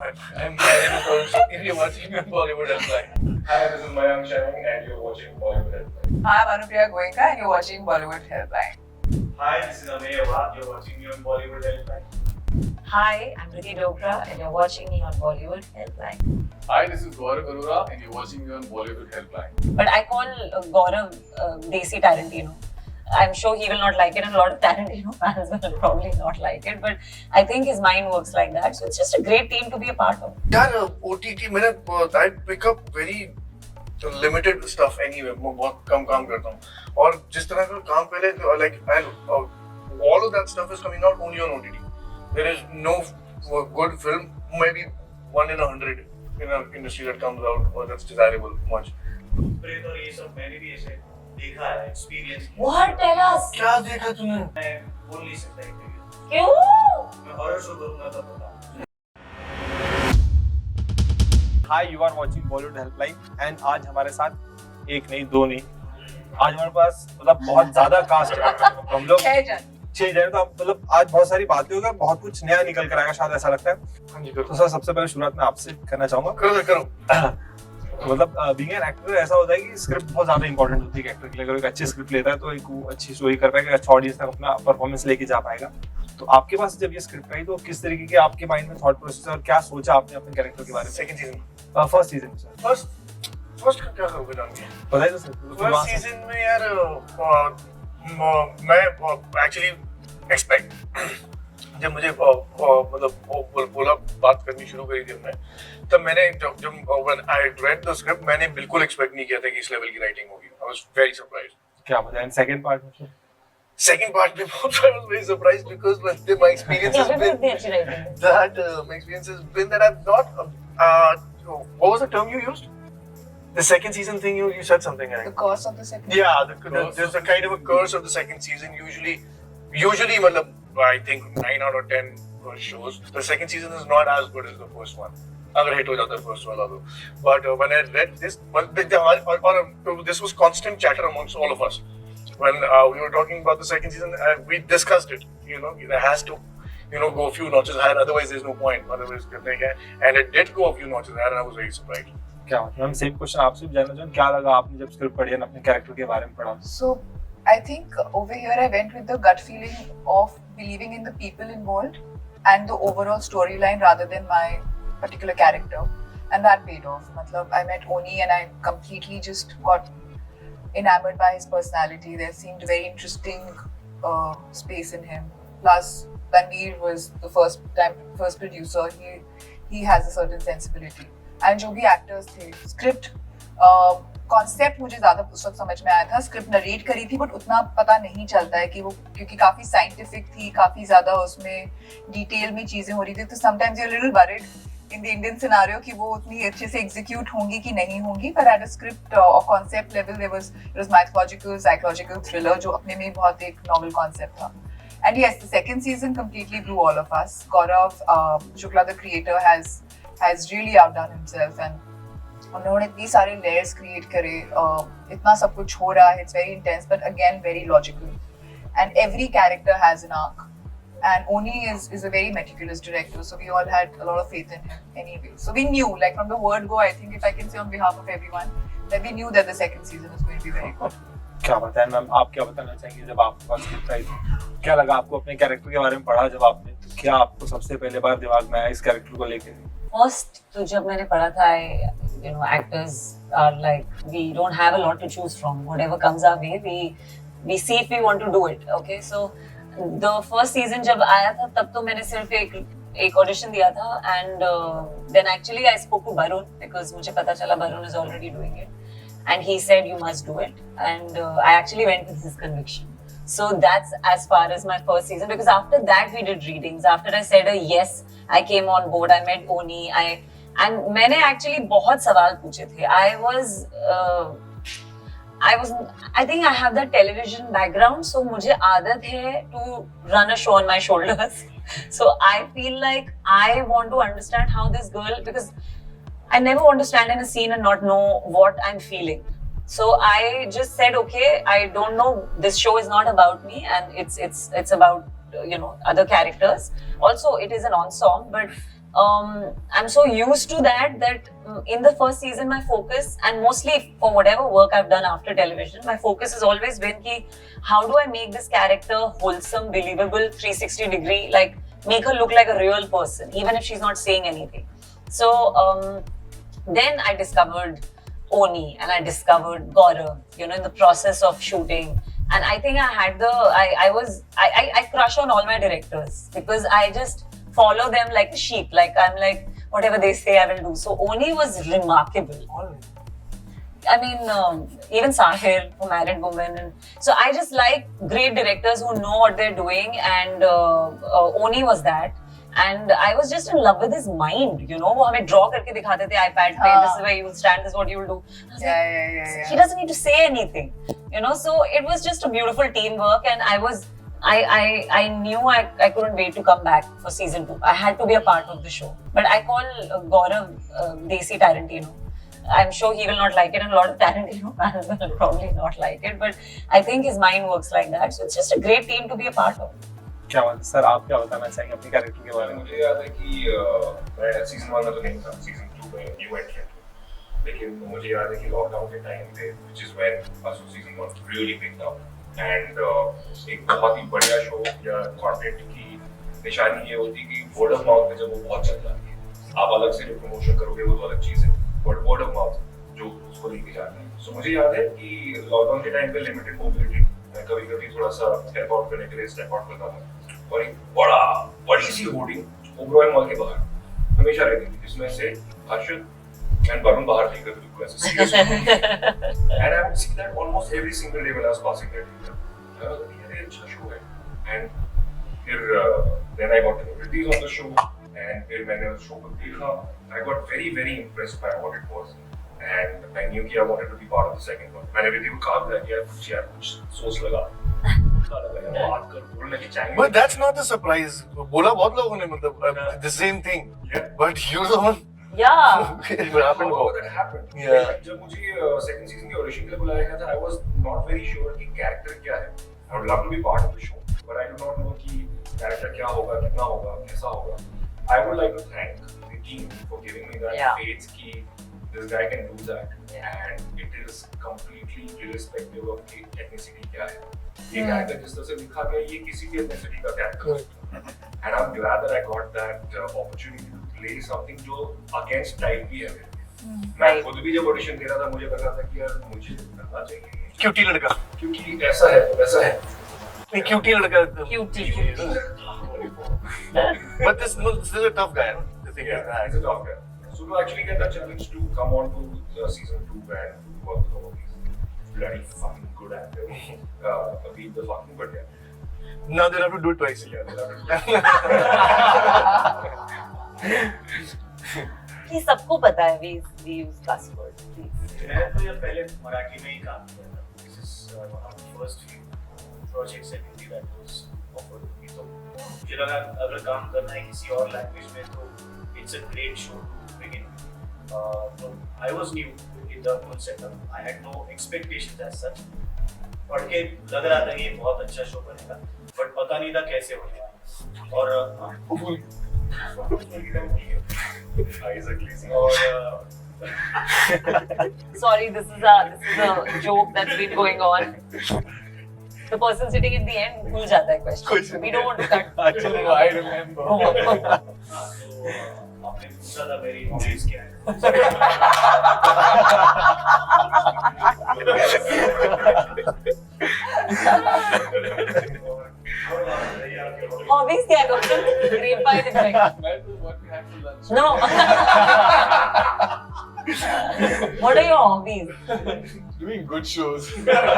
I'm Gary Nichols, if you're watching Bollywood Helpline. Hi, this is Mayank Sharing and you're watching Bollywood Helpline. Hi, I'm Anupriya Goenka and you're watching Bollywood Helpline. Hi, this is Amey Awad. You're watching me on Bollywood Helpline. Hi, I'm Riddhi Dogra and you're watching me on Bollywood Helpline. Hi, this is Gaurav Arora and you're watching me on Bollywood Helpline. But I call Gaurav Desi Tarantino. I'm sure he will not like it and a lot of Tarantino fans will probably not like it, but I think his mind works like that. So it's just a great team to be a part of. यार OTT मैंने I pick up very limited stuff anyway. मैं बहुत कम काम करता हूँ और जिस तरह का काम पहले like all of that stuff is coming out only on OTT. There is no good film, maybe 1 in 100 in an industry that comes out or that's desirable much. प्रेत और ये सब मैंने भी ऐसे देखा है, एक्सपीरियंस किया। What? Tell us. क्या देखा तूने? मैं बोल नहीं सकता एक क्यों? मैं हॉरर शो करूँगा तब बताऊँ। Hi, you are watching Bollywood Helpline and आज हमारे साथ एक नहीं दो नहीं आज हमारे पास मतलब बहुत ज्यादा कास्ट है तो हम लोग 6 जने तो मतलब आज बहुत सारी बातें होगी और बहुत कुछ नया निकल कर आएगा शायद ऐसा लगता है। हाँ जी करो। तो सर सबसे पहले शुरुआत में आपसे करना चाहूंगा करो। मतलब बीइंग एन एक्टर ऐसा होता है कि स्क्रिप्ट बहुत ज्यादा इंपॉर्टेंट होती है एक्टर के लिए। अगर एक अच्छी स्क्रिप्ट लेता है तो एक वो अच्छी स्टोरी कर पाएगा, अच्छा ऑडियंस तक अपना परफॉर्मेंस लेके जा पाएगा। तो आपके पास जब ये स्क्रिप्ट आई तो किस तरीके के आपके माइंड में थॉट प्रोसेस और क्या सोचा आपने अपने कैरेक्टर के बारे में? Second season first season sir. First का क्या करोगे जान के? बताइए तो सर। फर्स्ट सीजन में यार मैं एक्चुअली एक्सपेक्ट जब मुझे मतलब बोला बात करनी शुरू करी थी हमने तब मैंने जब when I read the script मैंने बिल्कुल एक्सपेक्ट नहीं किया था कि इस लेवल की राइटिंग होगी। I was very surprised. क्या बताएं सेकंड पार्ट में sir? Second part, I was very surprised because my experience has been that I've not. What was the term you used? The second season thing you said something. The curse of the second. Yeah, there's a kind of a curse of the second season. Usually, मतलब, I think 9 out of 10 shows. The second season is not as good as the first one. अगर hit हो जाता है first वाला तो. But when I read this, this was constant chatter amongst all of us. When we were talking about the second season, we discussed it. You know, it has to, go a few notches higher. Otherwise, there's no point. Otherwise, and it did go a few notches higher, and I was very surprised. क्या मतलब हम same question आपसे भी जानना चाहूँ क्या लगा आपने जब स्क्रिप्ट पढ़ी और अपने कैरेक्टर के बारे में पढ़ा? So I think over here I went with the gut feeling of believing in the people involved and the overall storyline rather than my particular character, and that paid off. मतलब I met Oni and I completely just got enamored by his personality. There seemed very interesting space in him. Plus, Tanveer was the first producer. He has a certain sensibility. And जो भी actors थे, script concept मुझे ज़्यादा उस वक्त समझ में आया था. Script narrate करी थी, but उतना पता नहीं चलता है कि वो क्योंकि काफी scientific थी, काफी ज़्यादा उसमें detail में चीजें हो रही थी. तो sometimes you're a little worried in the Indian scenario कि वो उतनी अच्छे से execute होंगी कि नहीं होंगी. But at a script or concept level, it was mythological, psychological thriller जो अपने में बहुत एक novel concept था. And yes, the second season completely blew all of us. Gaurav Shukla, the creator, has really outdone himself and उन्होंने इतनी सारे layers create करे, इतना सब कुछ हो रहा है. It's very intense, but again very logical. And every character has an arc. And Oni is a very meticulous director, so we all had a lot of faith in him anyway. So we knew, like from the word go, I think if I can say on behalf of everyone, that we knew that the second season is going to be very good. क्या बताएं ma'am, आप क्या बताना चाहेंगे जब आपके पास script I थी? क्या लगा आपको अपने कैरेक्टर के बारे में पढ़ा जब आपने? तो क्या आपको सबसे पहले बार दिमाग में आया इस कैरेक्टर को लेके? First, तो जब मैंने पढ़ा था, actors are like, we don't have a lot to choose from. Whatever comes our way, we see if we want to do it. Okay, so the first season जब आया था तब तो मैंने सिर्फ एक ऑडिशन दिया था and then actually I spoke to Varun because मुझे पता चला Varun is already doing it and he said you must do it and I actually went with his conviction. So that's as far as my first season because after that we did readings. After I said a yes, I came on board. I met Oni. And मैंने actually बहुत सवाल पूछे थे. I think I have that television background, so मुझे आदत है to run a show on my shoulders. So I feel like I want to understand how this girl, because I never want to stand in a scene and not know what I'm feeling. So I just said, okay, I don't know. This show is not about me, and it's about other characters. Also, it is an ensemble, but I'm so used to that in the first season my focus, and mostly for whatever work I've done after television, my focus has always been ki how do I make this character wholesome, believable, 360 degree, like make her look like a real person even if she's not saying anything. So then I discovered Oni and I discovered Gaurav, you know, in the process of shooting. And I think I had I crush on all my directors because I just follow them like a sheep. Like I'm like, whatever they say, I will do. So Oni was remarkable. I mean, even Sahir, for Married Woman. And so I just like great directors who know what they're doing. And Oni was that. And I was just in love with his mind, you know. वो हमें draw करके दिखाते थे iPad पे. This is where you will stand. This is what you will do. I was like, he doesn't need to say anything, you know. So it was just a beautiful teamwork, and I knew I couldn't wait to come back for season 2. I had to be a part of the show. But I call Gaurav Desi Tarantino. I'm sure he will not like it, and a lot of Tarantino fans will probably not like it. But I think his mind works like that. So it's just a great team to be a part of. क्या बात sir, आप क्या बताना चाहेंगे अपने character के बारे में? मुझे याद है कि मैं सीजन 1 में तो नहीं था, सीजन 2 में न्यू एंट्रेंट, लेकिन मुझे याद है कि लॉकडाउन के टाइम पे which is when Asur season 1 really picked up and एक बहुत ही बढ़िया शो या कंटेंट की निशानी ये होती कि वर्ड ऑफ माउथ पे जब वो बहुत चल जाती है, आप अलग से जो प्रमोशन करोगे वो तो अलग चीज है, बट वर्ड ऑफ माउथ जो उसको लेके जाता है। सो मुझे याद है कि लॉकडाउन के टाइम पे लिमिटेड मोबिलिटी, मैं कभी-कभी थोड़ा सा स्टेप आउट करने के लिए स्टेप आउट करता था और एक बड़ी सी होर्डिंग ओबरॉय मॉल के बाहर हमेशा रहती थी जिसमें से हर्षद एंड वरुण बाहर नहीं करते बिल्कुल ऐसे serious and I would see that almost every single day when I was passing that ये अच्छा शो है एंड फिर then I got to release on the show and फिर मैंने उस शो को देखा, I got very impressed by what it was and I knew कि I wanted to be part of the second one. मैंने review को कहा था कि यार कुछ सोच लगा बात कर बोलना कि चाहिए, But that's not the surprise. बोला बहुत लोगों ने मतलब the same thing. Yeah. But you're the one. Yeah. It happened. How that happened? Yeah. जब मुझे सेकंड सीजन के ऑडिशन के लिए बुलाया गया था, I was not very sure कि कैरेक्टर क्या है. I would love to be part of the show, but I do not know कि कैरेक्टर क्या होगा, कितना होगा, कैसा होगा. I would like to thank the team for giving me that faith कि this guy can do that, and it is completely irrespective of the ethnicity क्या है. ये कैरेक्टर जिस तरह से लिखा गया ये किसी भी एथनिसिटी का कैरेक्टर है and I'm glad that I got that opportunity to play something जो against type भी है मेरे। मैं खुद भी जब ऑडिशन दे रहा था मुझे लगा था कि यार मुझे करना चाहिए क्यूटी लड़का, क्योंकि ऐसा है वैसा है, नहीं क्यूटी लड़का, Cutie. but this is a tough guy. The thing is that he's a tough guy. So to actually get that challenge to come on to the season 2 and work with all of these bloody fucking good actors, beat the fucking but yeah. now they'll have to do it twice. Yeah, कि सबको पता है we use cuss words, please. मैं तो ये पहले मराठी में ही काम किया था. This is one of the first few projects in Hindi that was offered to me. तो मुझे लगा अगर काम करना है किसी और लैंग्वेज में तो it's a great show to begin with. So I was new in the whole setup. I had no expectations as such. पढ़ के लग रहा था ये बहुत अच्छा शो बनेगा, but पता नहीं था कैसे होने वाला. और eyes are glazing. और Sorry, this is a joke that's been going on. The person sitting in the end भूल जाता है question. We don't want to cut. Actually, I remember. तो आपने पूछा था मेरी हॉबीज क्या है. Hobbies क्या है doctor? Grapevine effect. That was what we had for lunch. No. What are your hobbies? Doing good shows. That's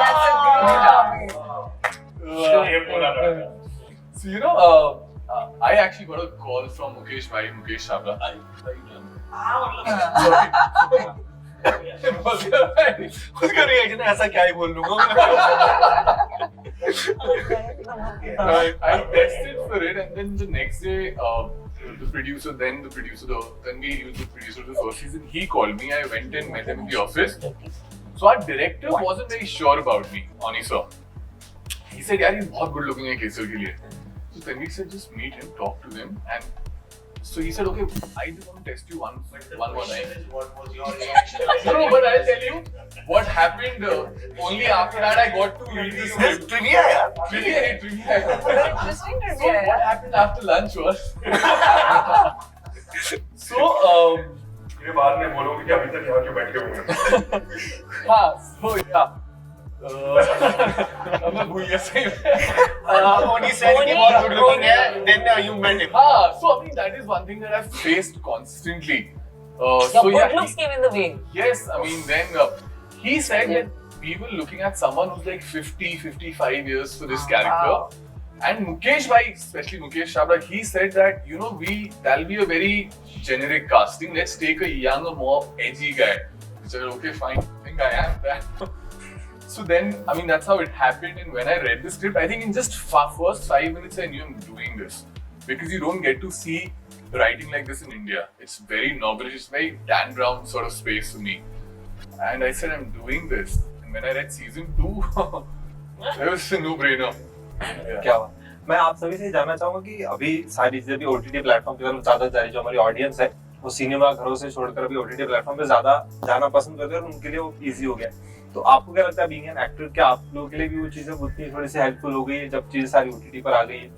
a great hobby. ये बोला था. So I actually got a call from Mukesh Bhai, Mukesh Chhabra. उसका reaction ऐसा क्या ही बोल लूंगा. I tested for it, and then the next day, the producer, then we used the producer of the first season. He called me. I went and met him in the office. So our director wasn't very sure about me, Oni sir. He said, "यार ये बहुत good looking है केसर के लिए." then we said just meet him, talk to him, and so he said, okay, I just want to test you one more night. What was your reaction? No, but I'll tell you what happened. Only after that I got to read the This script. trivia, yeah. Trivia. Interesting So trivia, what yeah. happened after lunch was so ये बाद में बोलोगे कि अभी तक यहाँ क्यों बैठे हुए हैं? so yeah. अब मैं भूल गया सही में. Only said कि बहुत good looking है, then you met him. So I mean that is one thing that I've faced constantly. Your So good yeah, looks came in the way. yes, I mean then he said that we were looking at someone who's like 50, 55 years for this character. Wow. And Mukesh bhai, especially Mukesh Chabra, he said that, you know, that'll be a very generic casting. Let's take a younger, more edgy guy. I said, okay, fine. I think I am that. So then, I mean, that's how it happened. And when I read the script, I think in just first 5 minutes, I knew I'm doing this. Because you don't get to see writing like this in India. It's very noble. It's very Dan Brown sort of space for me. And I said, I'm doing this. And when I read season 2, it was a no-brainer. Yeah. क्या हुआ? मैं आप सभी से जानना चाहूंगा कि अभी सारी चीजें भी OTT प्लेटफॉर्म की तरफ ज्यादा जा रही है. जो हमारी ऑडियंस है वो सिनेमा घरों से छोड़कर अभी OTT प्लेटफॉर्म पे ज्यादा जाना पसंद करते हैं और उनके लिए वो इजी हो गया. तो आपको क्या लगता है बीइंग एन एक्टर, क्या आप लोगों के लिए भी वो चीजें उतनी थोड़ी सी हेल्पफुल हो गई है जब चीजें सारी OTT पर आ गई है?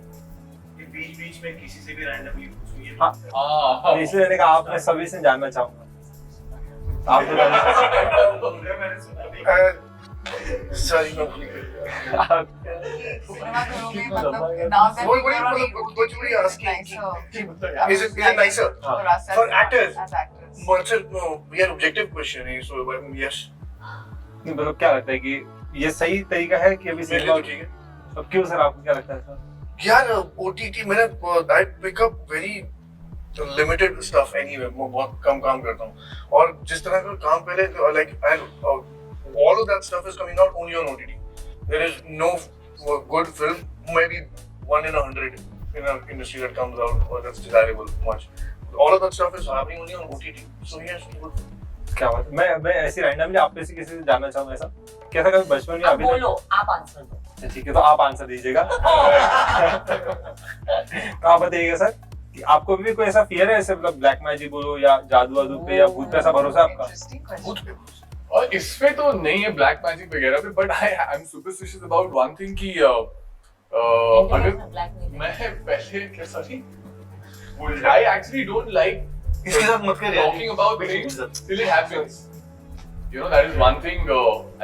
बीच में किसी से भी रैंडमली पूछूंगी. तो इसलिए मैंने कहा आप मैं सभी से जानना चाहूंगा. आप तो मैंने सुना. Sorry, no. सिनेमा घरों में मतलब now that What we are on what you were asking? nicer. Is it nicer? For us For as actors? as actors. But sir, no, we are objective questioning, so yes. नहीं, मतलब क्या लगता है कि ये सही तरीका है कि अभी मेरे सिनेमा लिए तो ठीक है. अब क्यों सर आपको क्या लगता है सर? यार OTT मैंने I pick up very limited stuff anyway. मैं बहुत कम काम करता हूँ और जिस तरह का काम पहले like all of that stuff is coming out only on OTT. There is no good film, maybe 1 in 100 in an industry that comes out or that's desirable much. All of that stuff is happening only on OTT. So yes, good. क्या बात है? मैं ऐसी randomly आप में से किसी से जानना चाहूंगा ऐसा कैसा कभी बचपन में अब अभी बोलो, आप आंसर दो. तक? ठीक है तो आप आंसर दीजिएगा. तो आप बताइएगा सर कि आपको भी कोई ऐसा फियर है ऐसे मतलब ब्लैक मैजिक बोलो या जादू वादू पे या भूत पे ऐसा भरोसा है आपका? Interesting question. और इसमें तो नहीं है ब्लैक मैजिक वगैरह पे, but I am superstitious about one thing कि अगर मैं पहले क्या sorry I actually don't like इसके साथ मत कर यार. talking about things till it happens. You know, that is one thing. I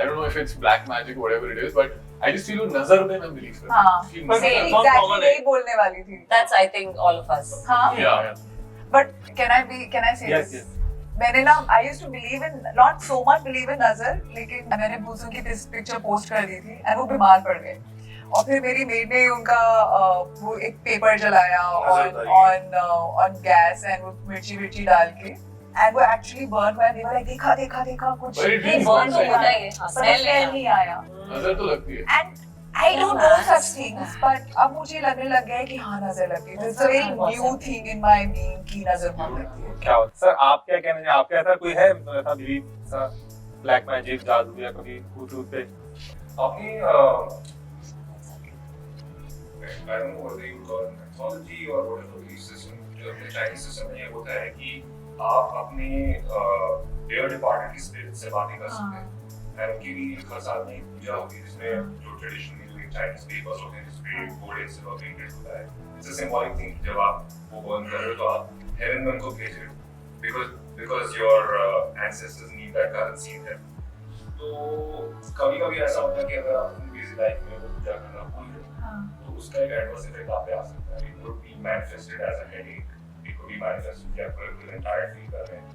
don't know if it's black magic or whatever it is, but I just feel नजर पे मैं believe करता हाँ. हूँ. कि But- नजर- बहुत Exactly common है. यही बोलने वाली थी. That's I think all of us. हाँ. Yeah. But can I say Yes, this? yes. मैंने ना I used to believe in not so much believe in नजर, लेकिन मैंने भूसू की पिक्चर पोस्ट कर दी थी और वो बीमार पड़ गए और फिर मेरी मेड ने उनका वो एक पेपर जलाया on gas and वो मिर्ची डाल के and वो actually burn हुआ. They were like देखा कुछ But it नहीं, is burn तो one होता side. ही है. हाँ, पर smell smell नहीं नहीं आया. नजर तो लगती है. And I don't know such things, but अब मुझे लगने लग गया है कि हाँ नजर लगती है. It's a very new thing in my being कि नजर बहुत लगती है. क्या बात सर आप क्या कहना चाहिए? आपका ऐसा कोई है ऐसा बिलीव ऐसा ब्लैक मैजिक जादू या कभी भूत पे? अपनी I don't know what they call mythology or whatever belief system, जो अपने Chinese system में ये होता है कि आप अपने dear departed की spirit से बातें कर सकते हैं. और उनकी भी हर साल में एक पूजा होती है जिसमें जो traditionally जो Chinese papers होते हैं जिसपे घोड़े से painted होता है. It's a symbolic thing. जब आप वो burn कर रहे हो तो आप heaven में उनको भेज रहे हो because your ancestors need that currency in them. तो कभी-कभी ऐसा होता है कि अगर आप अपनी busy life में वो पूजा करना भूल गए तो उसका एक एडवर्स इफेक्ट आप पे आ सकता है. It could be manifested as a headache. It could be manifested कि आप बिल्कुल tired feel कर रहे हैं.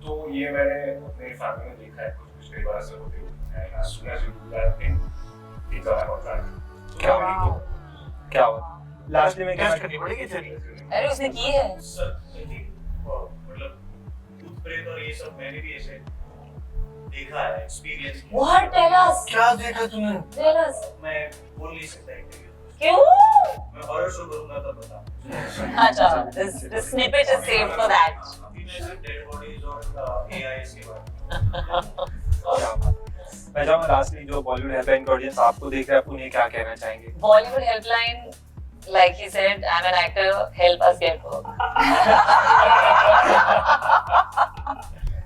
तो ये मैंने अपने फैमिली में देखा है कुछ कई बार ऐसा होते हुए. And as soon as you do that thing, things are not right. क्या क्या हुआ? लास्टली में क्या टेस्ट करनी पड़ेगी तेरी. अरे उसने की है. सर मतलब भूत प्रेत और ये सब मैंने भी ऐसे देखा है, एक्सपीरियंस किया. What? Tell us. क्या देखा तूने? Tell us. मैं बोल नहीं सकता इंटरव्यू. क्यों? मैं हॉरर शो करूंगा तब बता. अच्छा, this snippet is saved for that. अभी मैं सिर्फ डेड बॉडीज और AIs के बारे में. मैं चाहूँगा लास्टली जो बॉलीवुड हेल्पलाइन का ऑडियंस आपको देख रहा है आप उन्हें क्या कहना चाहेंगे? Bollywood Helpline like he said, I'm an actor, help us get work.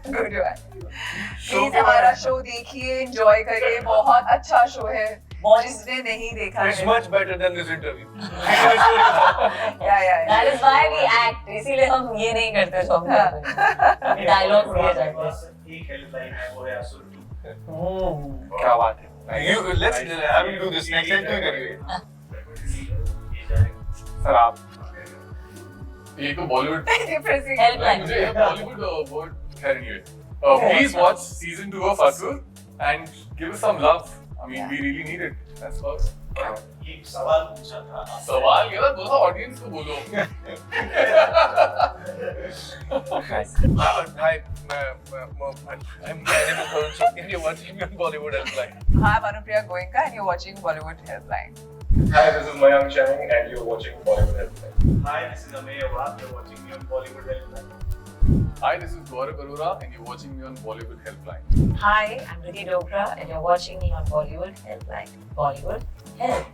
Good one. Please हमारा शो देखिए, enjoy करिए, बहुत अच्छा शो है. जिसने नहीं देखा It's है. much better than this interview. Yeah. That is why we act. इसीलिए हम ये नहीं करते जो हम करते हैं. Dialogue दिए जाते हैं. एक हेल्पलाइन है वो है असुर 2. क्या बात है. Let's have you do this next time. क्यों करिए? सर आप ये तो बॉलीवुड Helpline. मुझे ये बॉलीवुड वर्ड खैर नहीं है. Please watch season 2 of Asur and give us some love. I mean, we really need it. That's all. एक सवाल पूछा था. सवाल ये था दोस्तों ऑडियंस को बोलो. Hi, I'm my name is Varun Shakti and you're watching me on Bollywood Helpline. Hi, I'm Anupriya Goenka and you're watching Bollywood Helpline. Hi, this is Mayank Chang, and you're watching Bollywood Helpline. Hi, this is Amey Awad. You're watching me on Bollywood Helpline. Hi, this is Gaurav Arora and you're watching me on Bollywood Helpline. Hi, I'm Riddhi Dogra and you're watching me on Bollywood Helpline. Bollywood Help.